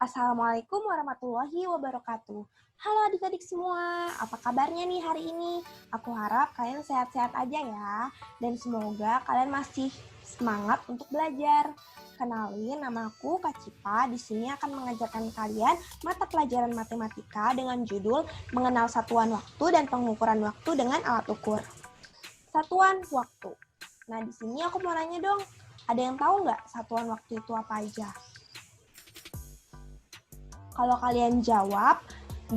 Assalamualaikum warahmatullahi wabarakatuh. Halo adik-adik semua, apa kabarnya nih hari ini? Aku harap kalian sehat-sehat aja ya, dan semoga kalian masih semangat untuk belajar. Kenalin, namaku Kak Cipa. Di sini akan mengajarkan kalian mata pelajaran matematika dengan judul Mengenal Satuan Waktu dan Pengukuran Waktu dengan Alat Ukur. Satuan waktu. Nah, di sini aku mau nanya dong, ada yang tahu nggak satuan waktu itu apa aja? Kalau kalian jawab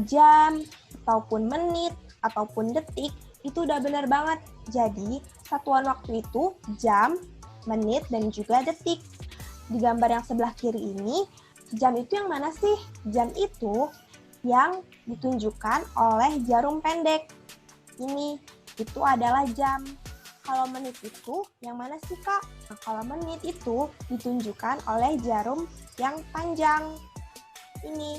jam, ataupun menit, ataupun detik, itu udah benar banget. Jadi, satuan waktu itu jam, menit, dan juga detik. Di gambar yang sebelah kiri ini, jam itu yang mana sih? Jam itu yang ditunjukkan oleh jarum pendek. Ini, itu adalah jam. Kalau menit itu yang mana sih, Kak? Nah, kalau menit itu ditunjukkan oleh jarum yang panjang. Ini,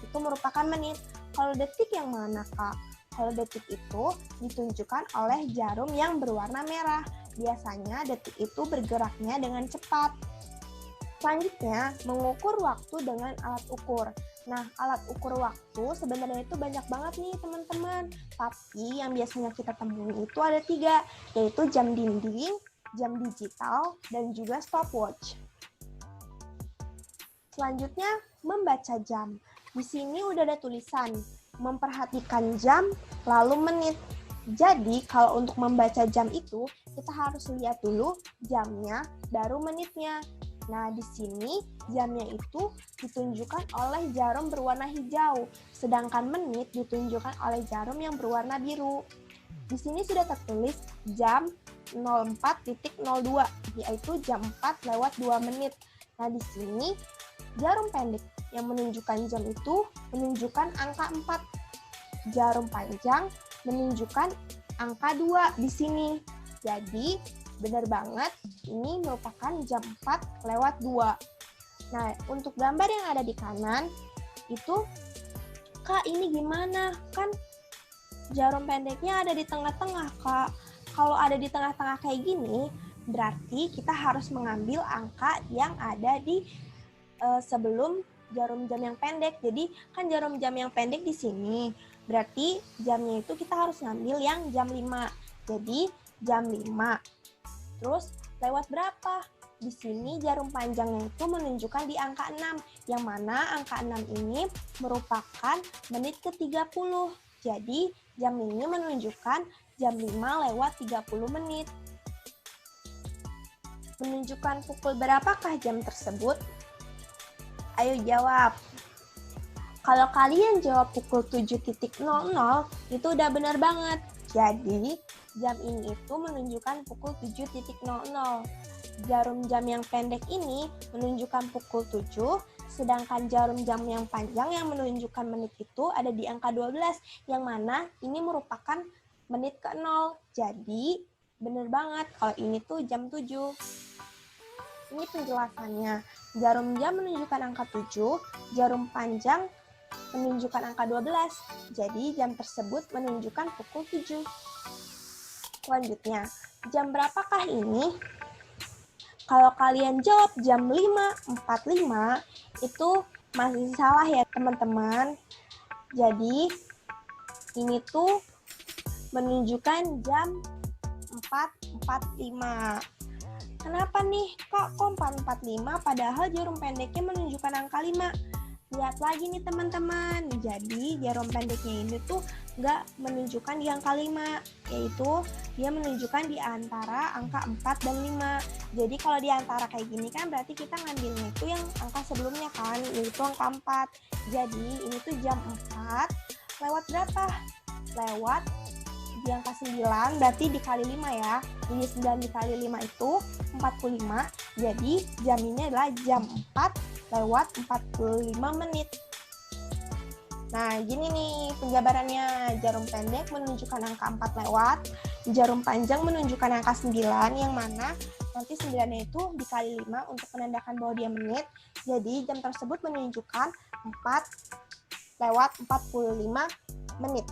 itu merupakan menit. Kalau detik yang mana, Kak? Kalau detik itu ditunjukkan oleh jarum yang berwarna merah. Biasanya detik itu bergeraknya dengan cepat. Selanjutnya, mengukur waktu dengan alat ukur. Nah, alat ukur waktu sebenarnya itu banyak banget nih teman-teman. Tapi yang biasanya kita temui itu ada 3, yaitu jam dinding, jam digital, dan juga stopwatch. Selanjutnya, membaca jam. Di sini udah ada tulisan, memperhatikan jam, lalu menit. Jadi, kalau untuk membaca jam itu, kita harus lihat dulu jamnya, baru menitnya. Nah, di sini jamnya itu ditunjukkan oleh jarum berwarna hijau, sedangkan menit ditunjukkan oleh jarum yang berwarna biru. Di sini sudah tertulis jam 04.02, yaitu jam 4 lewat 2 menit. Nah, di sini jarum pendek yang menunjukkan jam itu menunjukkan angka 4. Jarum panjang menunjukkan angka 2 di sini. Jadi, benar banget, ini merupakan jam 4 lewat 2. Nah, untuk gambar yang ada di kanan, itu, Kak, ini gimana? Kan jarum pendeknya ada di tengah-tengah, Kak. Kalau ada di tengah-tengah kayak gini, berarti kita harus mengambil angka yang ada di sebelum jarum jam yang pendek. Jadi kan jarum jam yang pendek di sini. Berarti jamnya itu kita harus ngambil yang jam 5. Jadi jam 5. Terus lewat berapa? Di sini jarum panjangnya itu menunjukkan di angka 6. Yang mana angka 6 ini merupakan menit ke-30. Jadi jam ini menunjukkan jam 5 lewat 30 menit. Menunjukkan pukul berapakah jam tersebut? Ayo jawab. Kalau kalian jawab pukul 7.00, itu udah benar banget. Jadi, jam ini itu menunjukkan pukul 7.00. Jarum jam yang pendek ini menunjukkan pukul 7, sedangkan jarum jam yang panjang yang menunjukkan menit itu ada di angka 12, yang mana ini merupakan menit ke-0. Jadi, benar banget kalau ini tuh jam 7. Ini penjelasannya. Jarum jam menunjukkan angka 7, jarum panjang menunjukkan angka 12. Jadi jam tersebut menunjukkan pukul 7. Selanjutnya, jam berapakah ini? Kalau kalian jawab jam 5.45, itu masih salah ya teman-teman. Jadi ini tuh menunjukkan jam 4.45. Kenapa nih, kok 4.45 padahal jarum pendeknya menunjukkan angka 5? Lihat lagi nih teman-teman, jadi jarum pendeknya ini tuh nggak menunjukkan di angka 5, yaitu dia menunjukkan di antara angka 4 dan 5. Jadi kalau di antara kayak gini kan berarti kita ngambilnya itu yang angka sebelumnya kan, yaitu angka 4. Jadi ini tuh jam 4 lewat berapa? Lewat di angka 9, berarti dikali 5 ya. Jadi 9 dikali 5 itu 45. Jadi jam ini adalah jam 4 lewat 45 menit. Nah, gini nih penjabarannya. Jarum pendek menunjukkan angka 4 lewat, jarum panjang menunjukkan angka 9, yang mana nanti 9-nya itu dikali 5 untuk menandakan bahwa dia menit. Jadi jam tersebut menunjukkan 4 lewat 45 menit.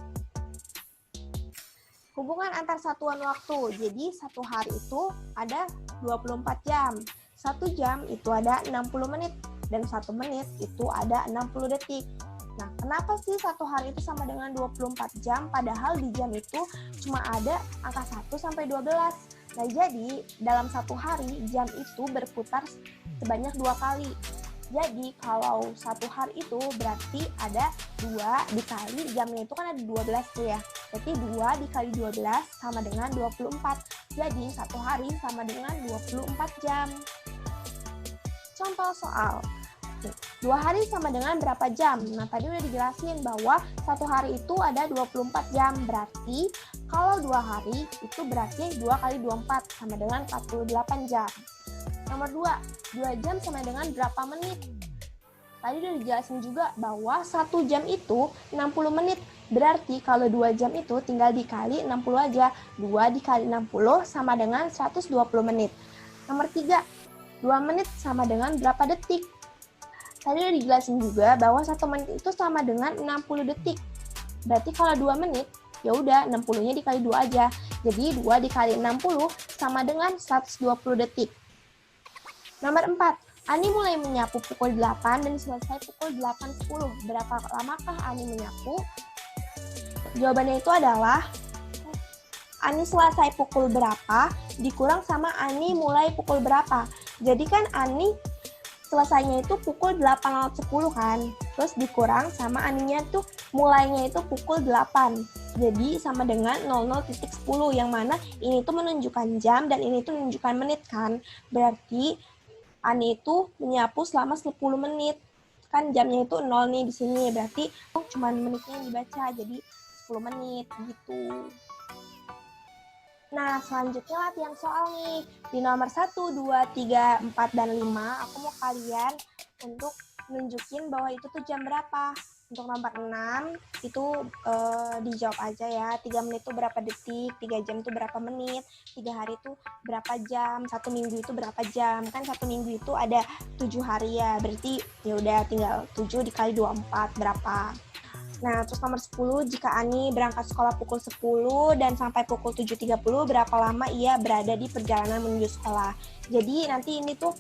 Hubungan antar satuan waktu. Jadi satu hari itu ada 24 jam. 1 jam itu ada 60 menit. dan 1 menit itu ada 60 detik. Nah, kenapa sih 1 hari itu sama dengan 24 jam, padahal di jam itu cuma ada angka 1 sampai 12. Nah, jadi dalam 1 hari jam itu berputar sebanyak 2 kali. Jadi kalau 1 hari itu berarti ada 2 dikali jamnya itu kan ada 12 tuh ya. Berarti 2 dikali 12 sama dengan 24. Jadi 1 hari sama dengan 24 jam. Contoh soal. 2 hari sama dengan berapa jam? Nah, tadi udah dijelasin bahwa 1 hari itu ada 24 jam. Berarti kalau 2 hari itu berarti 2 kali 24 sama dengan 48 jam. Nomor 2, 2 jam sama dengan berapa menit? Tadi udah dijelasin juga bahwa 1 jam itu 60 menit. Berarti kalau 2 jam itu tinggal dikali 60 aja. 2 dikali 60 sama dengan 120 menit. Nomor 3, 2 menit sama dengan berapa detik? Tadi udah dijelasin juga bahwa 1 menit itu sama dengan 60 detik. Berarti kalau 2 menit, ya udah 60-nya dikali 2 aja. Jadi 2 dikali 60 sama dengan 120 detik. Nomor 4, Ani mulai menyapu pukul 8 dan selesai pukul 8.10. Berapa lamakah Ani menyapu? Jawabannya itu adalah Ani selesai pukul berapa dikurang sama Ani mulai pukul berapa. Jadi kan Ani selesainya itu pukul 8.10 kan, terus dikurang sama Aninya tuh mulainya itu pukul 8. Jadi sama dengan 00.10 yang mana ini tuh menunjukkan jam dan ini tuh menunjukkan menit kan. Berarti Ani itu menyapu selama 10 menit. Kan jamnya itu 0 nih di sini, berarti cuma menitnya yang dibaca, jadi 10 menit gitu. Nah, selanjutnya latihan soal nih. Di nomor 1, 2, 3, 4, dan 5, aku mau kalian untuk nunjukin bahwa itu tuh jam berapa. Untuk nomor 6, itu dijawab aja ya. 3 menit itu berapa detik, 3 jam itu berapa menit, 3 hari itu berapa jam, 1 minggu itu berapa jam. Kan 1 minggu itu ada 7 hari ya, berarti ya udah tinggal 7 dikali 24, berapa. Nah, terus nomor 10, jika Ani berangkat sekolah pukul 10 dan sampai pukul 7.30, berapa lama ia berada di perjalanan menuju sekolah. Jadi nanti ini tuh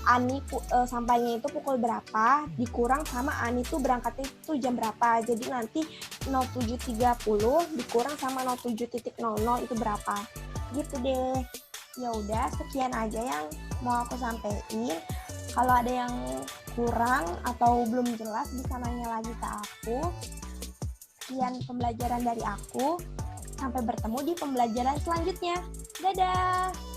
Ani sampainya itu pukul berapa, dikurang sama Ani tuh berangkatnya itu jam berapa. Jadi nanti 07.30 dikurang sama 07.00 itu berapa. Gitu deh. Ya udah, sekian aja yang mau aku sampaikan. Kalau ada yang kurang atau belum jelas bisa nanya lagi ke aku. Sekian pembelajaran dari aku. Sampai bertemu di pembelajaran selanjutnya. Dadah!